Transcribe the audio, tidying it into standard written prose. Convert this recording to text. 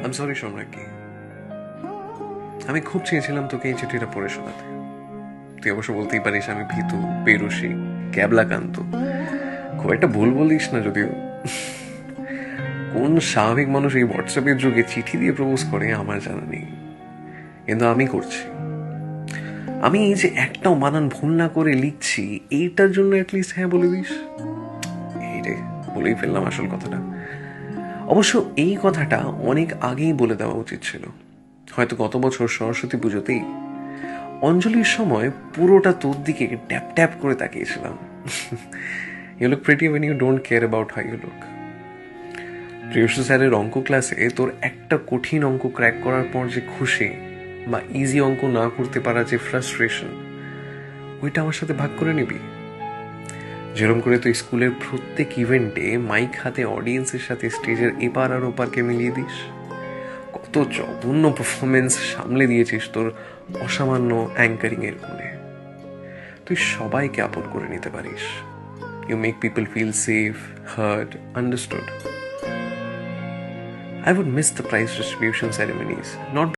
I am sorry সম্রাজ্ঞী, আমি খুব চেয়েছিলাম তোকে এই চিঠিটা পড়ে শোনাতে। তুই অবশ্য বলতেই পারিস আমি ভীতু, বেরসি, ক্যাবলাকান্ত। খুব একটা ভুল বলিস না যদিও। কোন স্বাভাবিক মানুষ এই হোয়াটসঅ্যাপের যুগে চিঠি দিয়ে প্রপোজ করে আমার জানা নেই, কিন্তু আমি করছি। আমি এই যে একটাও বানান ভুল না করে লিখছি, এইটার জন্য অ্যাটলিস্ট হ্যাঁ বলে দিস। এই রে, বলেই ফেললাম আসল কথাটা। অবশ্য এই কথাটা অনেক আগেই বলে দেওয়া উচিত ছিল, হয়তো গত বছর সরস্বতী পুজোতেই। অঞ্জলির সময় পুরোটা তোর দিকে ট্যাপ ট্যাপ করে তাকিয়েছিলাম। You look pretty when you don't care about how you look. Priyasi স্যারের অঙ্ক ক্লাসে তোর একটা কঠিন অঙ্ক ক্র্যাক করার পর যে খুশি, বা ইজি অঙ্ক না করতে পারা যে ফ্রাস্ট্রেশন, ওইটা আমার সাথে ভাগ করে নিবি। যেরকম করে তুই স্কুলের প্রত্যেক ইভেন্টে মাইক হাতে অডিয়েন্সের সাথে স্টেজের এপার আর ওপারকে মিলিয়ে দিস। কত জঘন্য পারফরমেন্স সামলে দিয়েছিস তোর অসামান্য অ্যাঙ্কারিং এর গুণে। তুই সবাইকে আপন করে নিতে পারিস। You make people feel safe, heard, understood. I would miss the prize distribution ceremonies, not